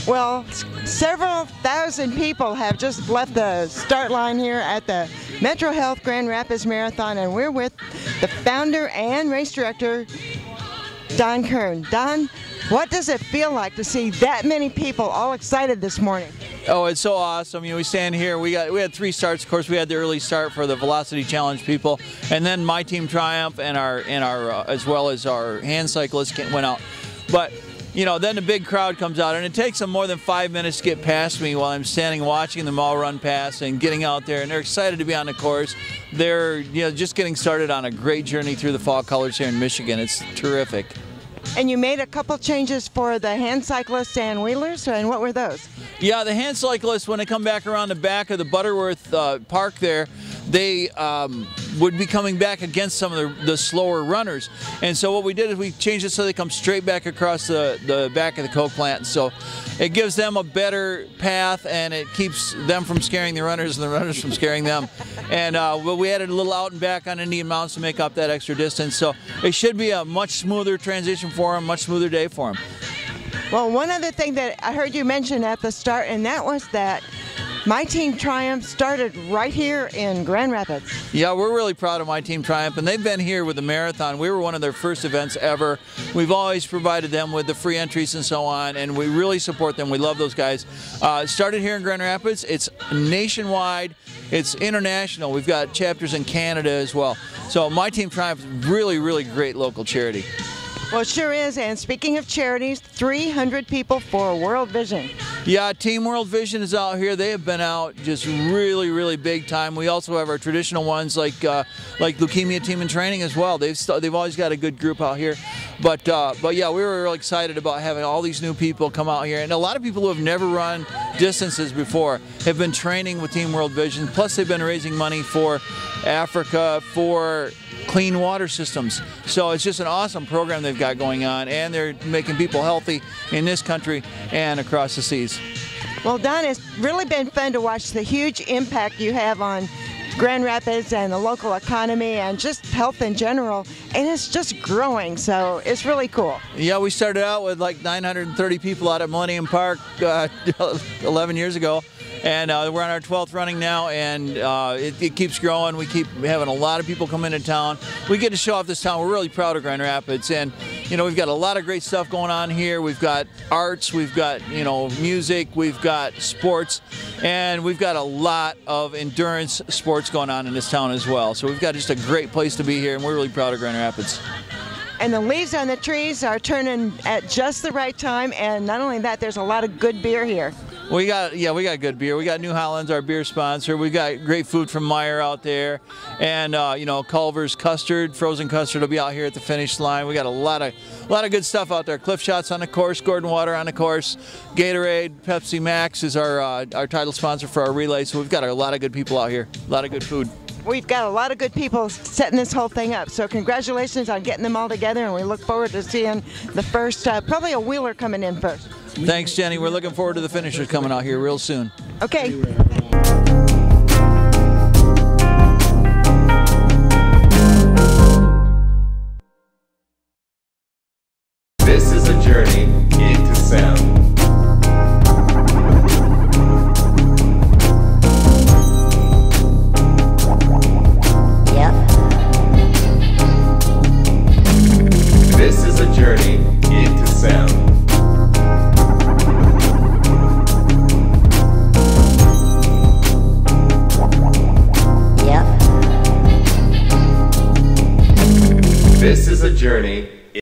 Well, several thousand people have just left the start line here at the Metro Health Grand Rapids Marathon, and we're with the founder and race director, Don Kern. Don, what does it feel like to see that many people all excited this morning? Oh, it's so awesome. You know, we stand here, we had 3 starts. Of course, we had the early start for the Velocity Challenge people, and then My Team Triumph and our as well as our hand cyclists went out. But you know, then the big crowd comes out, and it takes them more than 5 minutes to get past me while I'm standing watching them all run past and getting out there, and they're excited to be on the course. They're just getting started on a great journey through the fall colors here in Michigan. It's terrific. And you made a couple changes for the hand cyclists and wheelers, and what were those? Yeah, the hand cyclists, when they come back around the back of the Butterworth Park there, they would be coming back against some of the slower runners. And so what we did is we changed it so they come straight back across the back of the Coke plant. So it gives them a better path, and it keeps them from scaring the runners and the runners from scaring them. And but we added a little out and back on Indian Mountains to make up that extra distance. So it should be a much smoother transition for them, much smoother day for them. Well, one other thing that I heard you mention at the start, and that was that My Team Triumph started right here in Grand Rapids. Yeah, we're really proud of My Team Triumph, and they've been here with the marathon. We were one of their first events ever. We've always provided them with the free entries and so on, and we really support them. We love those guys. It started here in Grand Rapids. It's nationwide. It's international. We've got chapters in Canada as well. So My Team Triumph is really, really great local charity. Well, it sure is. And speaking of charities, 300 people for World Vision. Yeah, Team World Vision is out here. They have been out just really, really big time. We also have our traditional ones like Leukemia Team in Training as well. They've always got a good group out here. But yeah, we were really excited about having all these new people come out here, and a lot of people who have never run distances before have been training with Team World Vision. Plus, they've been raising money for Africa for clean water systems. So it's just an awesome program they've got going on, and they're making people healthy in this country and across the seas. Well, Don, it's really been fun to watch the huge impact you have on Grand Rapids and the local economy and just health in general, and it's just growing, so it's really cool. Yeah, we started out with like 930 people out at Millennium Park 11 years ago. And we're on our 12th running now, and it keeps growing. We keep having a lot of people come into town. We get to show off this town. We're really proud of Grand Rapids, and you know, we've got a lot of great stuff going on here. We've got arts, we've got music, we've got sports, and we've got a lot of endurance sports going on in this town as well. So we've got just a great place to be here, and we're really proud of Grand Rapids. And the leaves on the trees are turning at just the right time, and not only that, there's a lot of good beer here. We got good beer. We got New Holland's our beer sponsor. We got great food from Meyer out there, and Culver's custard, frozen custard will be out here at the finish line. We got a lot of good stuff out there. Cliff Shots on the course, Gordon Water on the course, Gatorade, Pepsi Max is our title sponsor for our relay. So we've got a lot of good people out here, a lot of good food. We've got a lot of good people setting this whole thing up, so congratulations on getting them all together, and we look forward to seeing the first, probably a wheeler coming in first. Thanks, Jenny. We're looking forward to the finishers coming out here real soon. Okay. This is a journey into sound. This is a journey into sound. journey